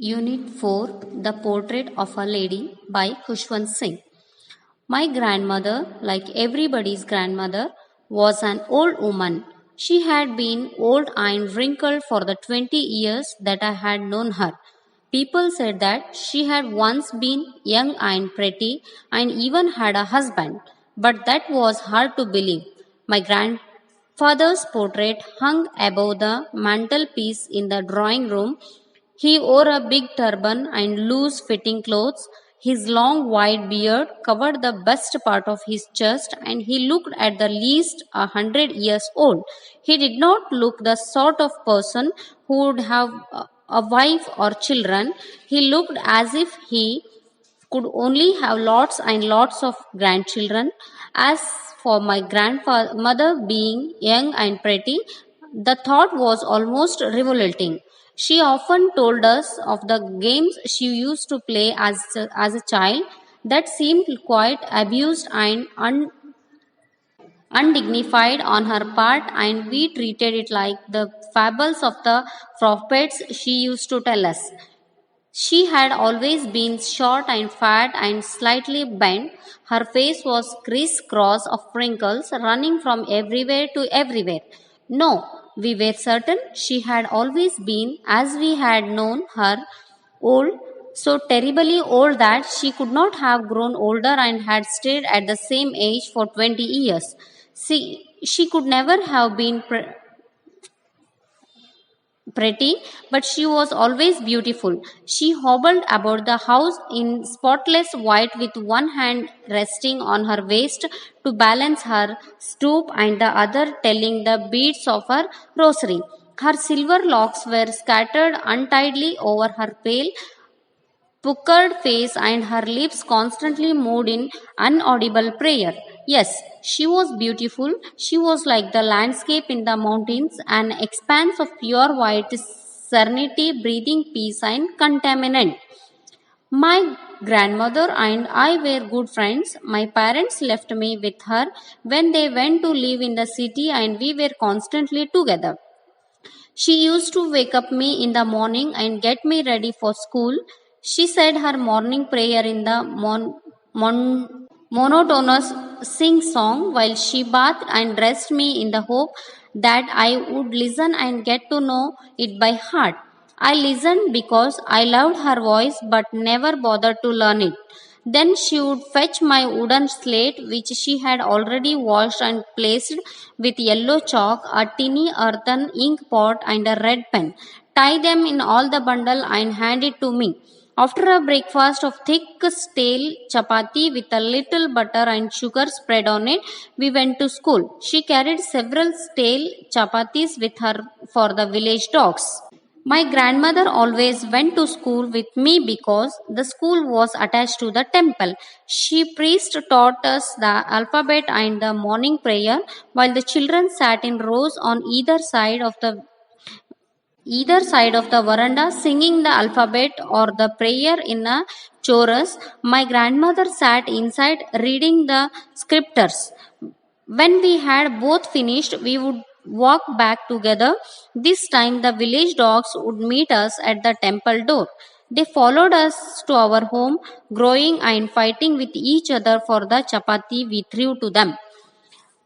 Unit 4 The Portrait of a Lady by Khushwant Singh. My grandmother, like everybody's grandmother, was an old woman. She had been old and wrinkled for the 20 years that I had known her. People said that she had once been young and pretty and even had a husband, but that was hard to believe. My grandfather's portrait hung above the mantelpiece in the drawing room. He wore a big turban and loose fitting clothes. His long white beard covered the best part of his chest, and he looked at the least 100 years old. He did not look the sort of person who would have a wife or children. He looked as if he could only have lots and lots of grandchildren. As for my grandmother being young and pretty, the thought was almost revolting. She often told us of the games she used to play as a child that seemed quite abused and undignified on her part, and we treated it like the fables of the prophets she used to tell us. She had always been short and fat and slightly bent. Her face was crisscross of wrinkles running from everywhere to everywhere. No, we were certain she had always been, as we had known her, old, so terribly old that she could not have grown older and had stayed at the same age for 20 years. She could never have been pretty, but she was always beautiful. She hobbled about the house in spotless white with one hand resting on her waist to balance her stoop and the other telling the beads of her rosary. Her silver locks were scattered untidily over her pale, puckered face, and her lips constantly moved in inaudible prayer. Yes, she was beautiful. She was like the landscape in the mountains, an expanse of pure white serenity, breathing peace and contentment. My grandmother and I were good friends. My parents left me with her when they went to live in the city, and we were constantly together. She used to wake up me in the morning and get me ready for school. She said her morning prayer in the monotonous sing song while she bathed and dressed me in the hope that I would listen and get to know it by heart. I listened because I loved her voice but never bothered to learn it. Then she would fetch my wooden slate, which she had already washed and placed with yellow chalk, a tiny earthen ink pot, and a red pen, tie them in all the bundle, and hand it to me. After a breakfast of thick stale chapati with a little butter and sugar spread on it, we went to school. She carried several stale chapatis with her for the village dogs. My grandmother always went to school with me because the school was attached to the temple. She priest taught us the alphabet and the morning prayer while the children sat in rows on either side of the veranda singing the alphabet or the prayer in a chorus. My grandmother sat inside reading the scriptures. When we had both finished, we would walk back together. This time, the village dogs would meet us at the temple door. They followed us to our home, growing and fighting with each other for the chapati we threw to them.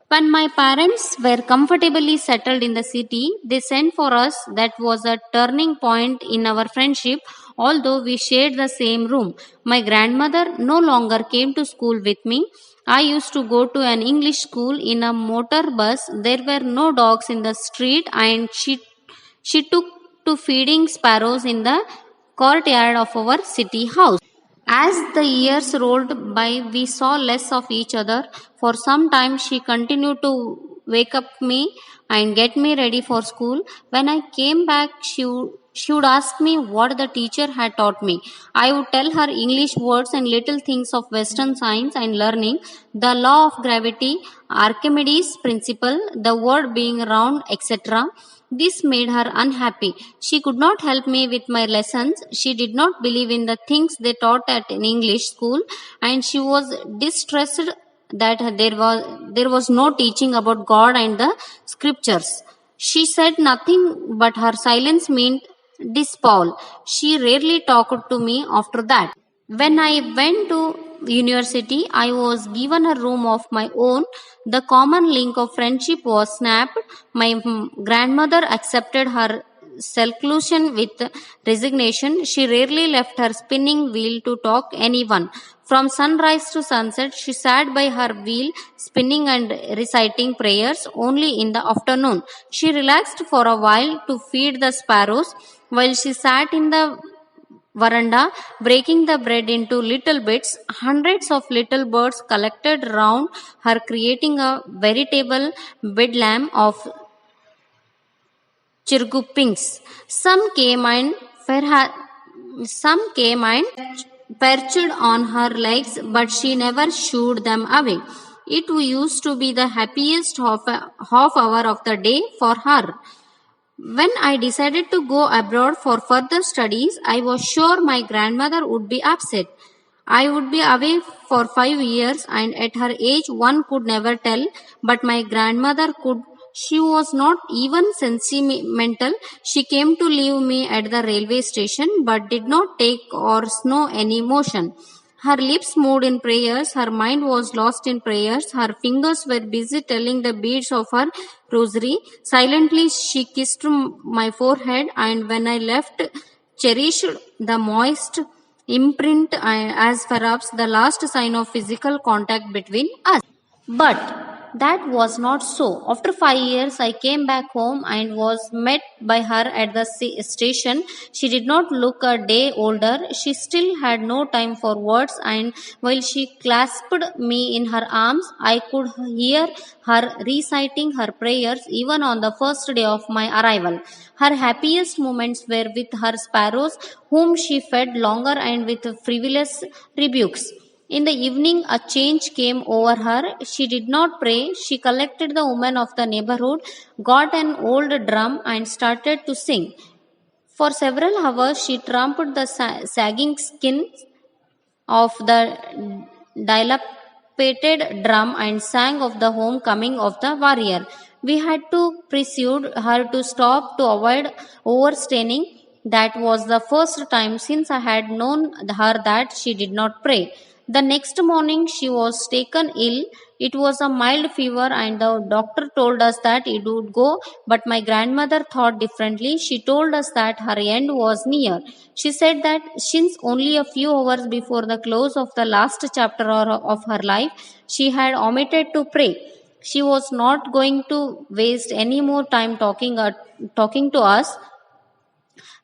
When my parents were comfortably settled in the city, they sent for us. That was a turning point in our friendship, although we shared the same room. My grandmother no longer came to school with me. I used to go to an English school in a motor bus. There were no dogs in the street, and she took to feeding sparrows in the courtyard of our city house. As the years rolled by, we saw less of each other. For some time, she continued to wake up me and get me ready for school. When I came back, she would ask me what the teacher had taught me. I would tell her English words and little things of Western science and learning, the law of gravity, Archimedes' principle, the world being round, etc. This made her unhappy. She could not help me with my lessons. She did not believe in the things they taught at an English school, and she was distressed that there was no teaching about God and the scriptures. She said nothing, but her silence disposal. She rarely talked to me after that. When I went to university, I was given a room of my own. The common link of friendship was snapped. My grandmother accepted her seclusion with resignation. She rarely left her spinning wheel to talk anyone. From sunrise to sunset, she sat by her wheel, spinning and reciting prayers only in the afternoon. She relaxed for a while to feed the sparrows while she sat in the veranda, breaking the bread into little bits. Hundreds of little birds collected round her, creating a veritable bedlam of chirrupings. Some came and perched on her legs, but she never shooed them away. It used to be the happiest half hour of the day for her. When I decided to go abroad for further studies, I was sure my grandmother would be upset. I would be away for 5 years, and at her age, one could never tell, but my grandmother could. She was not even sentimental. She came to leave me at the railway station, but did not take or show any emotion. Her lips moved in prayers, her mind was lost in prayers, her fingers were busy telling the beads of her rosary. Silently she kissed my forehead, and when I left, cherished the moist imprint as perhaps the last sign of physical contact between us. But that was not so. After 5 years, I came back home and was met by her at the station. She did not look a day older. She still had no time for words, and while she clasped me in her arms, I could hear her reciting her prayers even on the first day of my arrival. Her happiest moments were with her sparrows, whom she fed longer and with frivolous rebukes. In the evening, a change came over her. She did not pray. She collected the women of the neighborhood, got an old drum, and started to sing. For several hours, she trampled the sagging skin of the dilapidated drum and sang of the homecoming of the warrior. We had to persuade her to stop to avoid overstraining. That was the first time since I had known her that she did not pray. The next morning she was taken ill. It was a mild fever, and the doctor told us that it would go, but my grandmother thought differently. She told us that her end was near. She said that since only a few hours before the close of the last chapter of her life, she had omitted to pray. She was not going to waste any more time talking to us.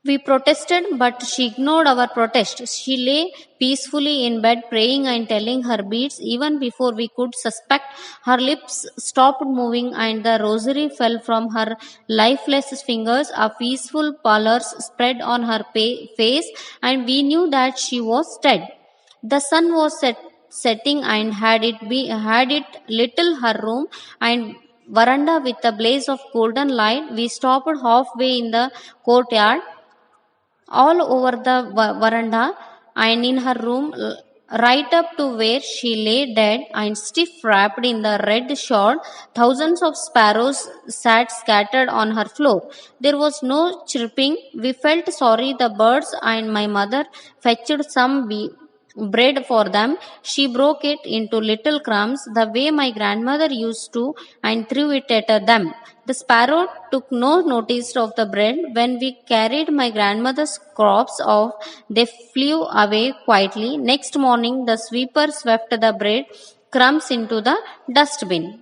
We protested, but she ignored our protest. She lay peacefully in bed, praying and telling her beads even before we could suspect. Her lips stopped moving, and the rosary fell from her lifeless fingers. A peaceful pallor spread on her face, and we knew that she was dead. The sun was setting, and had it little her room and veranda with a blaze of golden light. We stopped halfway in the courtyard, all over the veranda, and in her room, right up to where she lay dead and stiff wrapped in the red shawl. Thousands of sparrows sat scattered on her floor. There was no chirping. We felt sorry the birds, and my mother fetched some bread for them. She broke it into little crumbs the way my grandmother used to, and threw it at them. The sparrow took no notice of the bread. When we carried my grandmother's crops off, they flew away quietly. Next morning, the sweeper swept the bread crumbs into the dustbin.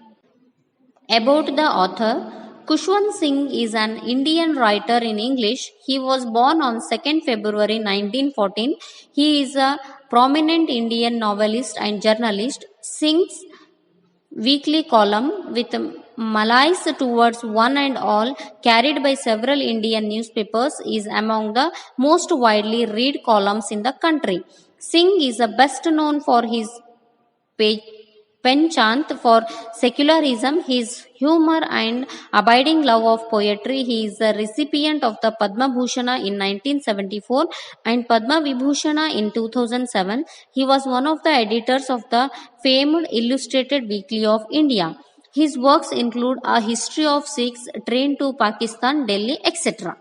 About the author, Kushwant Singh is an Indian writer in English. He was born on 2nd February 1914. He is a prominent Indian novelist and journalist. Singh's weekly column with malice towards one and all, carried by several Indian newspapers, is among the most widely read columns in the country. Singh is best known for his penchant for secularism, his humor, and abiding love of poetry. He is the recipient of the Padma Bhushana in 1974 and Padma Vibhushana in 2007. He was one of the editors of the famed Illustrated Weekly of India. His works include A History of Sikhs, Train to Pakistan, Delhi, etc.